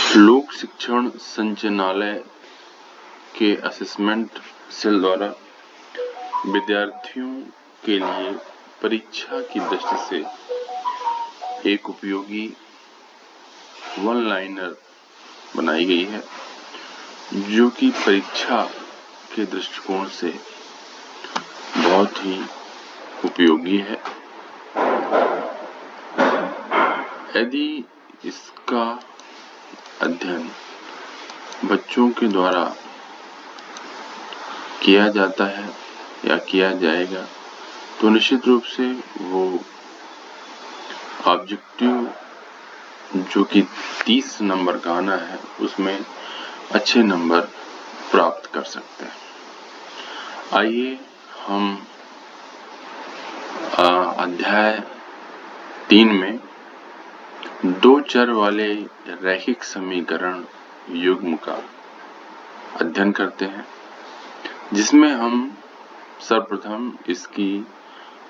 लोक शिक्षण संचालनालय के असेसमेंट सेल द्वारा विद्यार्थियों के लिए परीक्षा की दृष्टि से एक उपयोगी वन लाइनर बनाई गई है, जो कि परीक्षा के दृष्टिकोण से बहुत ही उपयोगी है। यदि इसका अध्ययन बच्चों के द्वारा किया जाता है या किया जाएगा तो निश्चित रूप से वो ऑब्जेक्टिव जो कि 30 नंबर का आना है उसमें अच्छे नंबर प्राप्त कर सकते हैं। आइए हम अध्याय 3 में दो चर वाले रैखिक समीकरण युग्म का अध्ययन करते हैं, जिसमें हम सर्वप्रथम इसकी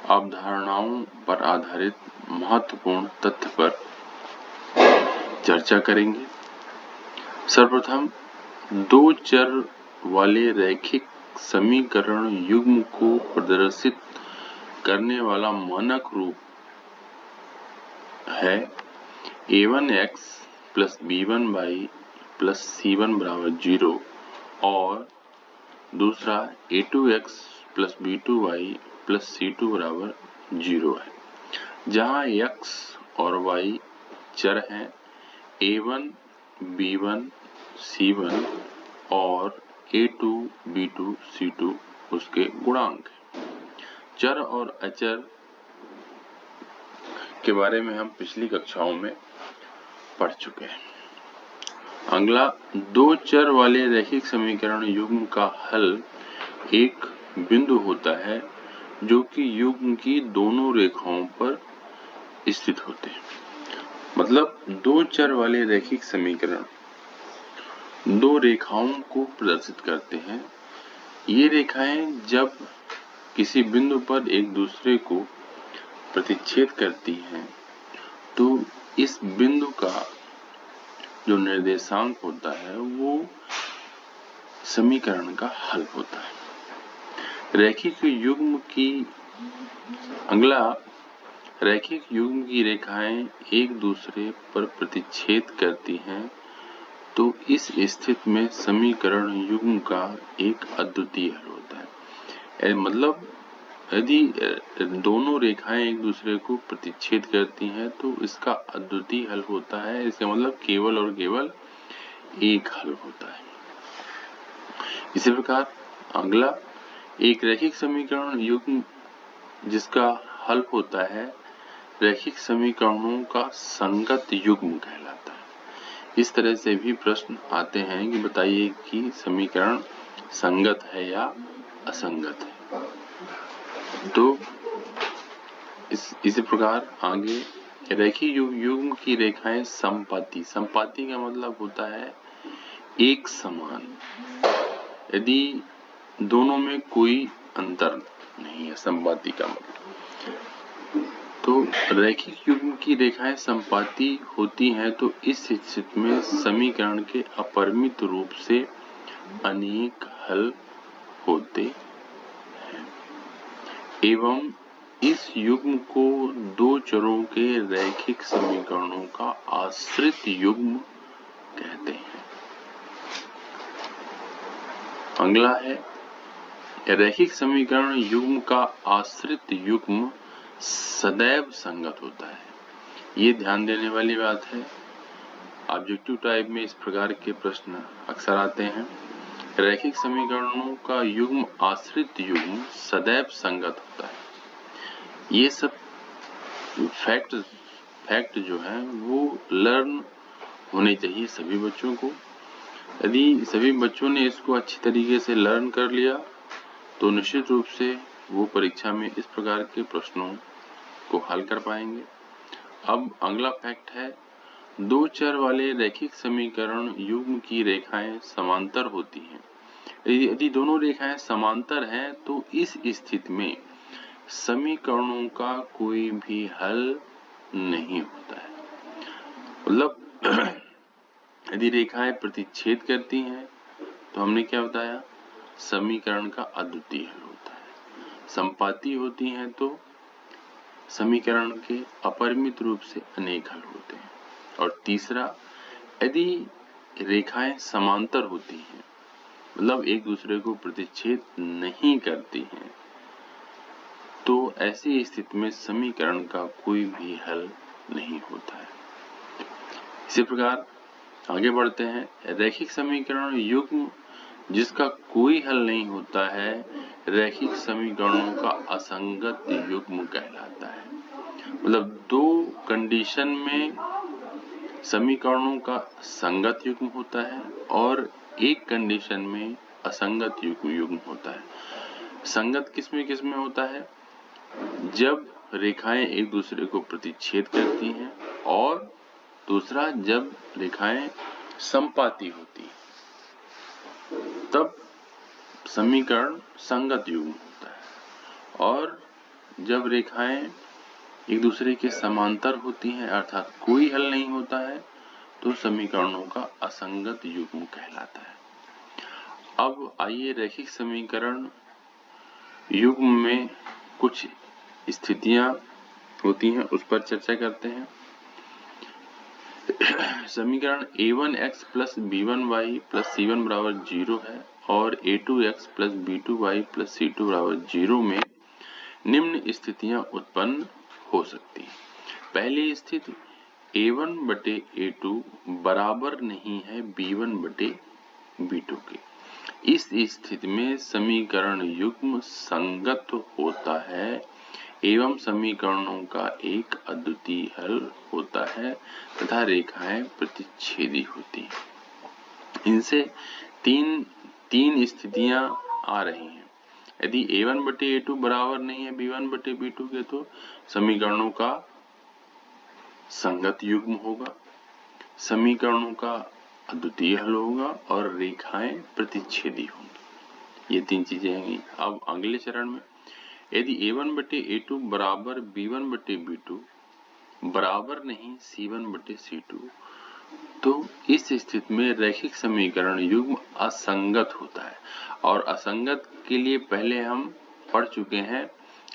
अवधारणाओं पर आधारित महत्वपूर्ण तथ्य पर चर्चा करेंगे। सर्वप्रथम दो चर वाले रैखिक समीकरण युग्म को प्रदर्शित करने वाला मानक रूप है a1x + b1y + c1 = 0 और दूसरा a2x + b2y + c2 = 0 है, जहां x और y चर हैं, a1, b1, c1 और a2, b2, c2 उसके गुणांक हैं। चर और अचर के बारे में हम पिछली कक्षाओं में पढ़ चुके हैं। अगला, दो चर वाले रैखिक समीकरण युग्म का हल एक बिंदु होता है जो कि युग्म की दोनों रेखाओं पर स्थित होते हैं। मतलब दो चर वाले रैखिक समीकरण दो रेखाओं को प्रदर्शित करते हैं। ये रेखाएं जब किसी बिंदु पर एक दूसरे को प्रतिच्छेद करती हैं तो इस बिंदु का जो निर्देशांक होता है वो समीकरण का हल होता है। रैखिक युग्म की रेखाएं एक दूसरे पर प्रतिच्छेद करती हैं तो इस स्थिति में समीकरण युग्म का एक अद्वितीय हल होता है। मतलब यदि दोनों रेखाएं एक दूसरे को प्रतिच्छेद करती हैं तो इसका अद्वितीय हल होता है। इसका मतलब केवल और केवल एक हल होता है। इसी प्रकार अगला, एक रैखिक समीकरण युग्म जिसका हल होता है रैखिक समीकरणों का संगत युग्म कहलाता है। इस तरह से भी प्रश्न आते हैं कि बताइए कि समीकरण संगत है या असंगत है। तो इसी प्रकार आगे, रैखिक युग्म की रेखाएं समपाती का मतलब होता है एक समान, यदि दोनों में कोई अंतर नहीं है, समपाती का मतलब। तो रैखिक युग्म की रेखाएं समपाती होती हैं तो इस स्थिति में समीकरण के अपरिमित रूप से अनेक हल होते हैं एवं इस युग्म को दो चरों के रैखिक समीकरणों का आश्रित युग्म कहते हैं। अगला है, रैखिक समीकरण युग्म का आश्रित युग्म सदैव संगत होता है। ये ध्यान देने वाली बात है। ऑब्जेक्टिव टाइप में इस प्रकार के प्रश्न अक्सर आते हैं। रैखिक समीकरणों का युग्म आश्रित युग्म सदैव संगत होता है। ये सब फैक्ट जो है वो लर्न होने चाहिए सभी बच्चों को। यदि सभी बच्चों ने इसको अच्छी तरीके से लर्न कर लिया तो निश्चित रूप से वो परीक्षा में इस प्रकार के प्रश्नों को हल कर पाएंगे। अब अगला फैक्ट है, दो चर वाले रैखिक समीकरण युग्म की रेखाएं समांतर होती हैं। यदि दोनों रेखाएं समांतर हैं तो इस स्थिति में समीकरणों का कोई भी हल नहीं होता है। मतलब यदि रेखाएं प्रतिच्छेद करती हैं तो हमने क्या बताया, समीकरण का अद्वितीय हल होता है। संपाती होती हैं तो समीकरण के अपरिमित रूप से अनेक हल होते हैं। और तीसरा, यदि रेखाएं समांतर होती हैं, मतलब एक दूसरे को प्रतिच्छेद नहीं करती हैं, तो ऐसी स्थिति में समीकरण का कोई भी हल नहीं होता है। इसी प्रकार आगे बढ़ते हैं। रैखिक समीकरण युग्म जिसका कोई हल नहीं होता है, रैखिक समीकरणों का असंगत युग्म कहलाता है। मतलब दो कंडीशन में समीकरणों का संगत युग्म होता है और एक कंडीशन में असंगत युग्म होता है। संगत किसमें होता है, जब रेखाएं एक दूसरे को प्रतिच्छेद करती हैं, और दूसरा जब रेखाएं संपाती होती हैं, तब समीकरण संगत युग्म होता है। और जब रेखाएं एक दूसरे के समांतर होती हैं, अर्थात कोई हल नहीं होता है, तो समीकरणों का असंगत युग्म कहलाता है। अब आइए रैखिक समीकरण युग्म में कुछ स्थितियां होती हैं उस पर चर्चा करते हैं। समीकरण a1x plus b1y plus c1 बराबर 0 है और a2x plus b2y plus c2 बराबर 0 में निम्न स्थितियां उत्पन्न हो सकती हैं। पहली स्थिति, a1 बटे a2 बराबर नहीं है b1 बटे b2 के। इस स्थिति में समीकरण युग्म संगत होता है एवं समीकरणों का एक अद्वितीय हल होता है तथा रेखाएं प्रतिच्छेदी होती हैं। इनसे तीन स्थितियां आ रही हैं। यदि a1 बटे a2 बराबर नहीं है b1 बटे b2 के, तो समीकरणों का संगत युग्म होगा, समीकरणों का अद्वितीय हल होगा और रेखाएं प्रतिच्छेदी होंगी। ये तीन चीजें हैं। अब अगले चरण में, यदि a1 बटे a2 बराबर b1 बटे b2 बराबर नहीं c1 बटे c2, तो इस स्थिति में रैखिक समीकरण युग्म असंगत होता है। और असंगत के लिए पहले हम पढ़ चुके हैं।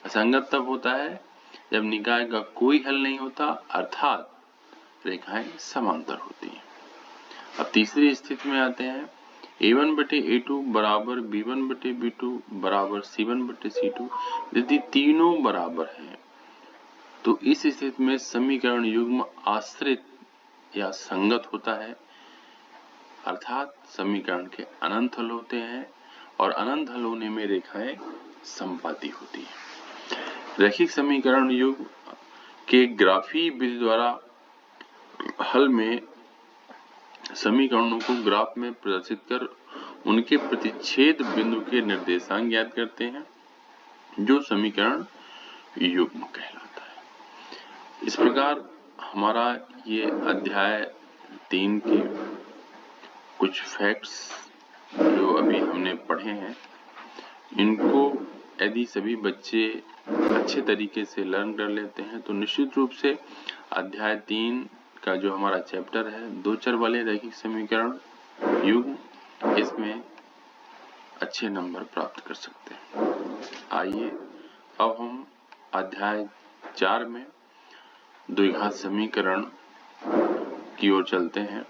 असंगत तब होता है जब निकाय का कोई हल नहीं होता, अर्थात रेखाएं समांतर होती हैं। अब तीसरी स्थिति में आते हैं। a1 बटे a2 बराबर b1 बटे b2 बराबर c1 बटे c2, यदि तीनों बराबर हैं तो इस स्थिति में समीकरण युग्म आश्रित या संगत होता है, अर्थात समीकरण के अनंत हल होते हैं और अनंत हल होने में रेखाएं संपाती होती हैं। रैखिक समीकरण युग्म के ग्राफीय विधि द्वारा हल में समीकरणों को ग्राफ में प्रदर्शित कर उनके प्रतिच्छेद बिंदु के निर्देशांक ज्ञात करते हैं, जो समीकरण युग्म कहलाता है। इस प्रकार हमारा ये अध्याय 3 के कुछ फैक्ट्स जो अभी हमने पढ़े हैं, इनको यदि सभी बच्चे अच्छे तरीके से लर्न कर लेते हैं तो निश्चित रूप से अध्याय 3 का जो हमारा चैप्टर है, दो चर वाले रैखिक समीकरण युग्म, इसमें अच्छे नंबर प्राप्त कर सकते हैं। आइए अब हम अध्याय 4 में द्विघात समीकरण की ओर चलते हैं।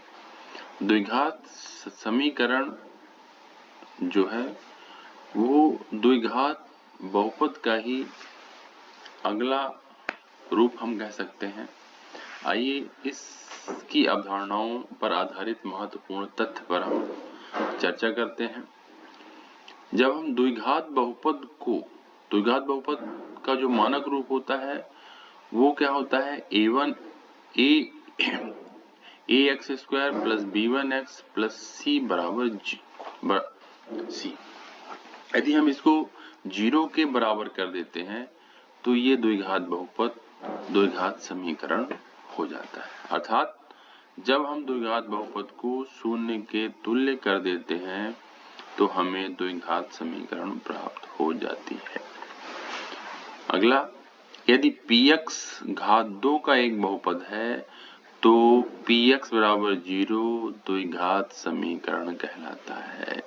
द्विघात समीकरण जो है वो द्विघात बहुपद का ही अगला रूप हम कह सकते हैं। आइए इसकी अवधारणाओं पर आधारित महत्वपूर्ण तथ्य पर हम चर्चा करते हैं। जब हम द्विघात बहुपद का जो मानक रूप होता है वो क्या होता है, ax square plus b1x plus c बराबर c। यदि हम इसको 0 के बराबर कर देते हैं तो ये द्विघात बहुपद द्विघात समीकरण हो जाता है। अर्थात जब हम द्विघात बहुपद को 0 के तुल्य कर देते हैं तो हमें द्विघात समीकरण प्राप्त हो जाती है। अगला, यदि px घात 2 का एक बहुपद है तो px बराबर 0 द्विघात समीकरण कहलाता है।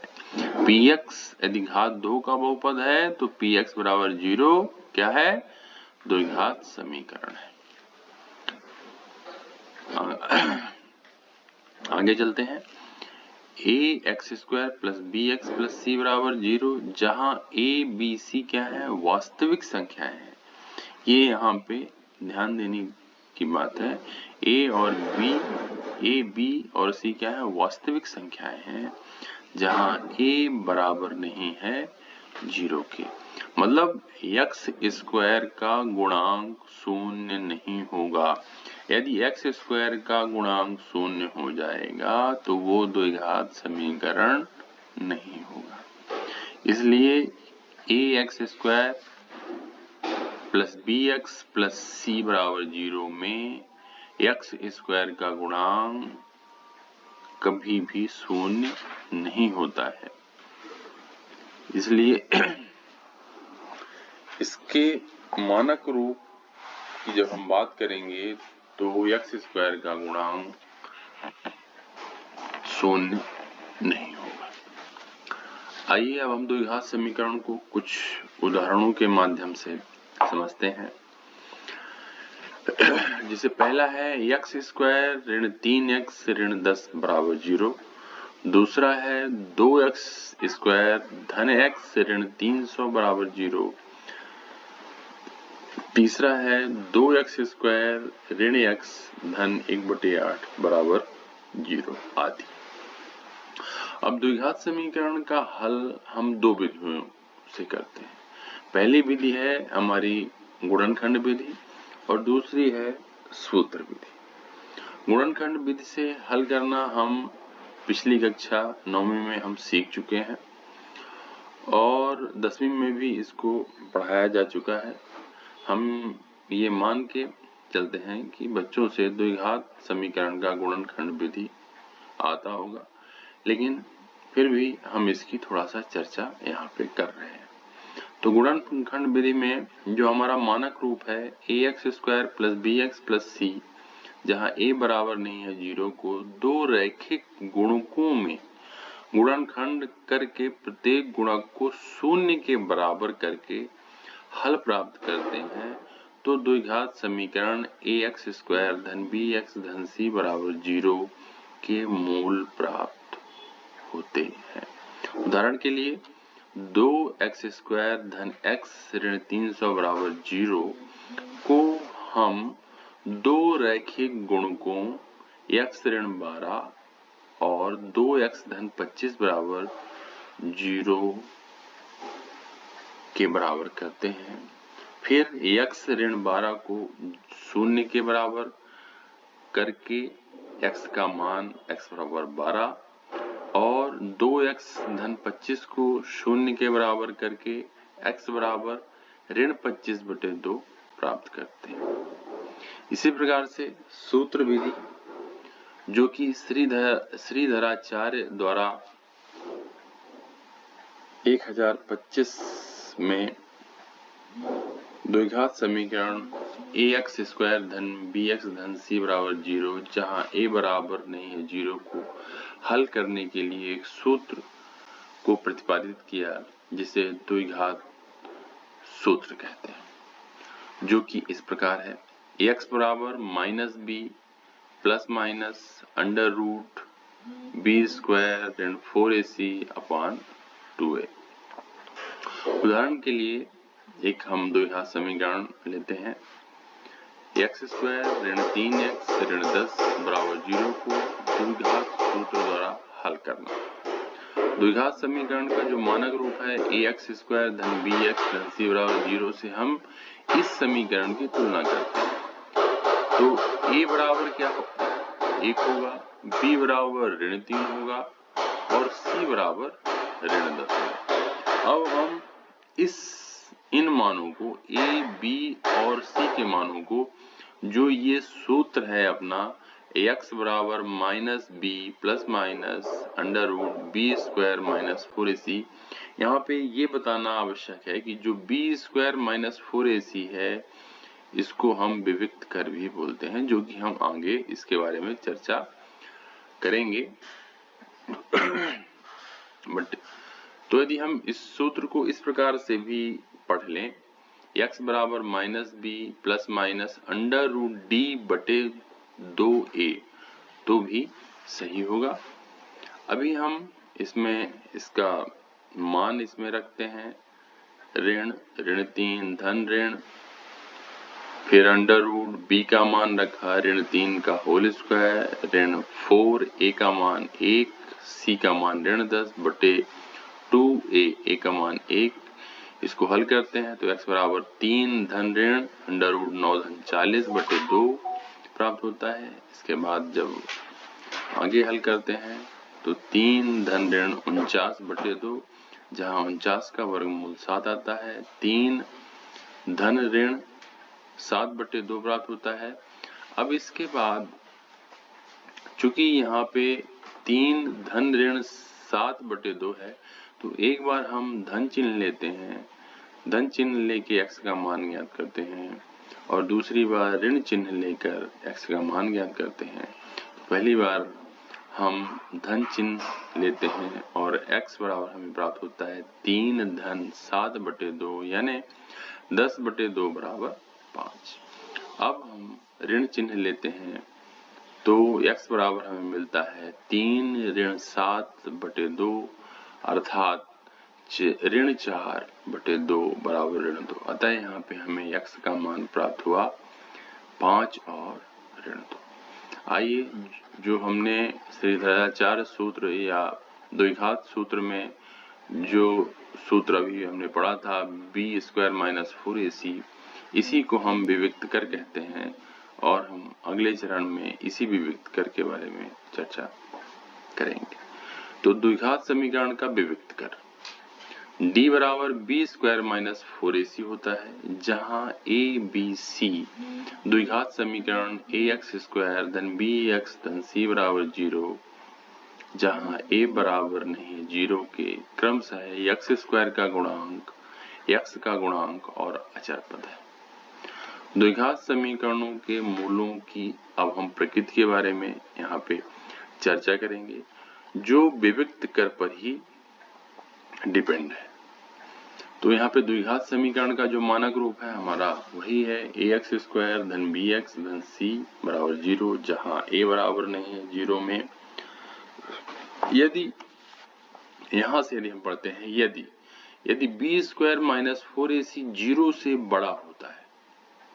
px यदि घात 2 का बहुपद है तो px बराबर 0 क्या है? द्विघात समीकरण है। आगे चलते हैं। ax² plus bx plus c बराबर 0 जहां a b c क्या है? वास्तविक संख्याएं हैं। ये यहाँ पे ध्यान देने की बात है। a b और c क्या है? वास्तविक संख्याएं हैं जहां a बराबर नहीं है 0 के। मतलब x² का गुणांक 0 नहीं होगा। यदि x² का गुणांक 0 हो जाएगा तो वो द्विघात समीकरण नहीं होगा। इसलिए ax² plus bx plus c बराबर 0 में x² का गुणांक कभी भी 0 नहीं होता है। इसलिए इसके मानक रूप की जब हम बात करेंगे तो x² का गुणांक 0 नहीं होगा। आइए अब हम द्विघात समीकरण को कुछ उदाहरणों के माध्यम से समझते हैं। जिसे पहला है x² ऋण 3x ऋण 10 बराबर 0। दूसरा है 2x² धन x ऋण 300 बराबर 0। तीसरा है 2x² ऋण x धन 1/8 बराबर 0 आदि। अब द्विघात समीकरण का हल हम दो विधियों से करते हैं। पहली विधि है हमारी गुणनखंड विधि और दूसरी है सूत्र विधि। गुणनखंड विधि से हल करना हम पिछली कक्षा 9वीं में हम सीख चुके हैं और 10वीं में भी इसको पढ़ाया जा चुका है। हम ये मान के चलते हैं कि बच्चों से द्विघात समीकरण का गुणनखंड विधि आता होगा, लेकिन फिर भी हम इसकी थोड़ा सा चर्चा यहाँ पे कर रहे हैं। तो गुणनखंड विधि में जो हमारा मानक रूप है ax² plus bx plus c, जहाँ a बराबर नहीं है 0 को दो रैखिक गुणकों में गुणनखंड करके प्रत्येक गुणक को 0 के बराबर करके हल प्राप्त करते हैं, तो द्विघात समीकरण ax² धन bx धन c बराबर 0 के मूल प्राप्त होते हैं। उदाहरण के लिए 2x² धन x ऋण 300 बराबर 0 को हम दो रैखिक गुणकों x ऋण 12 और 2x धन 25 बराबर 0 के बराबर करते हैं। फिर x ऋण 12 को 0 के बराबर करके x का मान x बराबर 12 और 2x धन 25 को 0 के बराबर करके x बराबर ऋण 25/2 प्राप्त करते हैं। इसी प्रकार से सूत्र विधि, जो कि श्रीधराचार्य द्वारा 1025 में द्विघात समीकरण ax² धन bx धन c बराबर 0 जहां a बराबर नहीं है 0 को हल करने के लिए एक सूत्र को प्रतिपादित किया, जिसे द्विघात सूत्र कहते हैं, जो कि इस प्रकार है। x बराबर -b plus minus under root b² ऋण 4ac अपान 2a। उदाहरण के लिए एक हम द्विघात समीकरण लेते हैं। x² ऋण 3x ऋण 10 बराबर 0 को द्विघात सूत्र द्वारा हल करना। द्विघात समीकरण का जो मानक रूप है ax² धन bx धन c बराबर 0 से हम इस समीकरण की तुलना करते हैं। तो a बराबर क्या होगा? 1 होगा, b बराबर ऋण 3 होगा और c बराबर ऋण 10 होगा। अब हम इन मानों को a, b और c के मानों को, जो ये सूत्र है अपना x बराबर -b plus minus under root b² minus 4ac, यहाँ पे ये बताना आवश्यक है कि जो b² माइनस 4ac है इसको हम विविक्त कर भी बोलते हैं, जो कि हम आगे इसके बारे में चर्चा करेंगे। बट तो यदि हम इस सूत्र को इस प्रकार से भी पढ़ लें, x बराबर minus B plus minus under root D बटे 2a, तो भी सही होगा। अभी हम इसमें इसका मान इसमें रखते हैं, ऋण 3 धन ऋण, फिर अंडर रूट बी का मान रखा ऋण 3 का होल स्क्वायर, ऋण 4 a का मान 1, c का मान ऋण 10 बटे 2a, a का मान 1। इसको हल करते हैं तो x बराबर 3 धन ऋण अंडर रूट 9 धन 40 बटे 2 प्राप्त होता है। इसके बाद जब आगे हल करते हैं तो 3 धन ऋण 49 बटे 2, जहाँ 49 का वर्गमूल 7 आता है, 3 धन ऋण 7 बटे 2 प्राप्त होता है। अब इसके बाद चूंकि यहाँ पे 3 धन ऋण 7 बटे 2 है, तो एक बार हम धन चिन्ह लेते हैं, धन चिन्ह लेके x का मान ज्ञात करते हैं, और दूसरी बार ऋण चिन्ह लेकर x का मान ज्ञात करते हैं। पहली बार हम धन चिन्ह लेते हैं और x बराबर हमें प्राप्त होता है 3 धन 7 बटे 2 यानी 10 बटे 2 बराबर 5। अब हम ऋण चिन्ह लेते हैं तो x बराबर हमें मिलता है 3 ऋण 7 बटे 2 अर्थात ऋण 4 बटे 2 बराबर ऋण 2। अतः यहाँ पे हमें x का मान प्राप्त हुआ 5 और ऋण 2। आइए जो हमने श्रीधराचार्य सूत्र या द्विघात सूत्र में जो सूत्र अभी हमने पढ़ा था b² माइनस 4ac, इसी को हम विविक्त कर कहते हैं, और हम अगले चरण में इसी विविक्त कर के बारे में चर्चा करेंगे। तो द्विघात समीकरण का विविक्त कर d बराबर b² माइनस 4ac होता है, जहां a b c द्विघात समीकरण ax² धन bx धन c बराबर 0, जहां a बराबर नहीं 0 के क्रमशः x² का गुणांक, x का गुणांक और अचर पद है। द्विघात समीकरणों के मूलों की अब हम प्रकृति के बारे में यहाँ पे चर्चा करेंगे, जो विविक्त कर पर ही डिपेंड है। तो यहाँ पे द्विघात समीकरण का जो मानक रूप है हमारा वही है ax² धन bx धन c बराबर 0, जहाँ a बराबर नहीं है 0 में। यदि यहाँ से यदि हम पढ़ते हैं, यदि b² माइनस 4ac 0 से बड़ा होता है,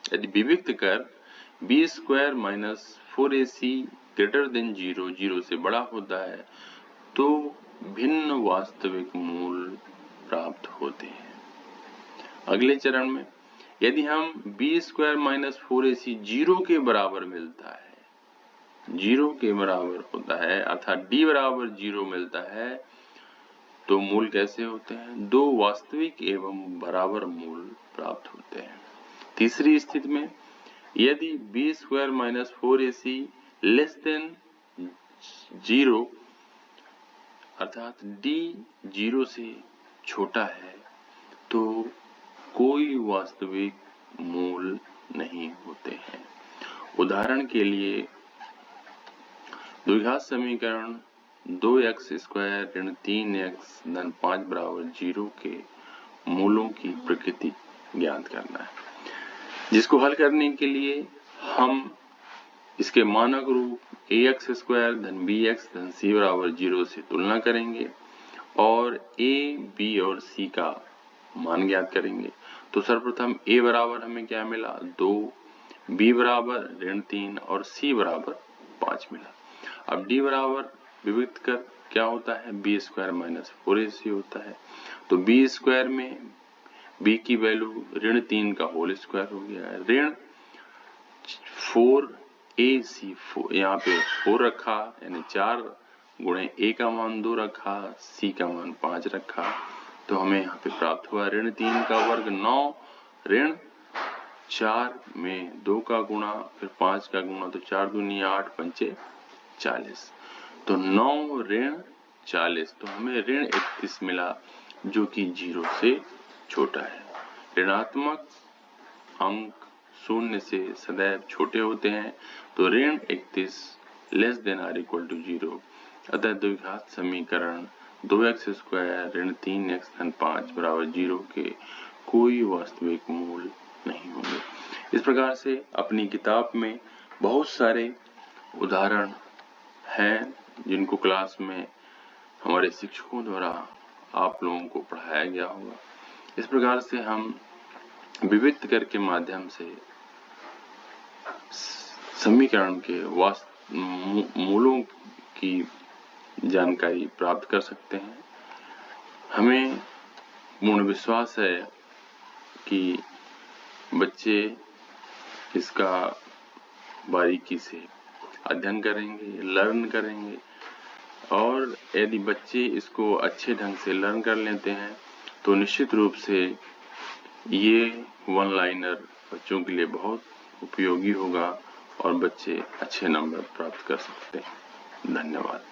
यदि विविक्त कर b² minus 4ac greater than 0 0 से बड़ा होता है, तो भिन्न वास्तविक मूल प्राप्त होते हैं। अगले चरण में यदि हम b² माइनस 4ac 0 के बराबर मिलता है, 0 के बराबर होता है अर्थात d बराबर 0 मिलता है, तो मूल कैसे होते हैं? दो वास्तविक एवं बराबर मूल प्राप्त होते हैं। तीसरी स्थिति में यदि b² minus 4ac less than 0 अर्थात d 0 से छोटा है, तो कोई वास्तविक मूल नहीं होते हैं। उदाहरण के लिए द्विघात समीकरण 2x² ऋण 3x धन 5 बराबर 0 के मूलों की प्रकृति ज्ञात करना है, जिसको हल करने के लिए हम इसके मानक रूप ax² धन bx धन c बराबर 0 से तुलना करेंगे और a, b और c का मान ज्ञात करेंगे। तो सर्वप्रथम a बराबर हमें क्या मिला? 2, b बराबर ऋण 3 और c बराबर 5 मिला। अब d बराबर विविक्त कर क्या होता है? b² माइनस 4ac होता है। तो b² में b की वैल्यू ऋण 3 का होल स्क्वायर हो गया, ऋण 4ac, यहाँ पे 4 रखा यानी 4 गुणे a का मान 2 रखा, c का मान 5 रखा, तो हमें यहाँ पे प्राप्त हुआ ऋण 3 का वर्ग 9, ऋण 4 में 2 का गुणा फिर 5 का गुणा, तो 4 दूनी 8 पंचे 40, तो 9 ऋण 40, तो हमें ऋण 31 मिला, जो कि 0 से छोटा है। ऋणात्मक अंक शून्य से सदैव छोटे होते हैं, तो ऋण 31 less than or equal to 0, अतः द्विघात समीकरण 2x² ऋण 3x धन 5 बराबर 0 के कोई वास्तविक मूल नहीं होंगे। इस प्रकार से अपनी किताब में बहुत सारे उदाहरण हैं जिनको क्लास में हमारे शिक्षकों द्वारा आप लोगों को पढ़ाया गया होगा। इस प्रकार से हम विविध कर के माध्यम से समीकरण के मूलों की जानकारी प्राप्त कर सकते हैं। हमें पूर्ण विश्वास है कि बच्चे इसका बारीकी से अध्ययन करेंगे, लर्न करेंगे, और यदि बच्चे इसको अच्छे ढंग से लर्न कर लेते हैं तो निश्चित रूप से ये वन लाइनर बच्चों के लिए बहुत उपयोगी होगा और बच्चे अच्छे नंबर प्राप्त कर सकते हैं। धन्यवाद।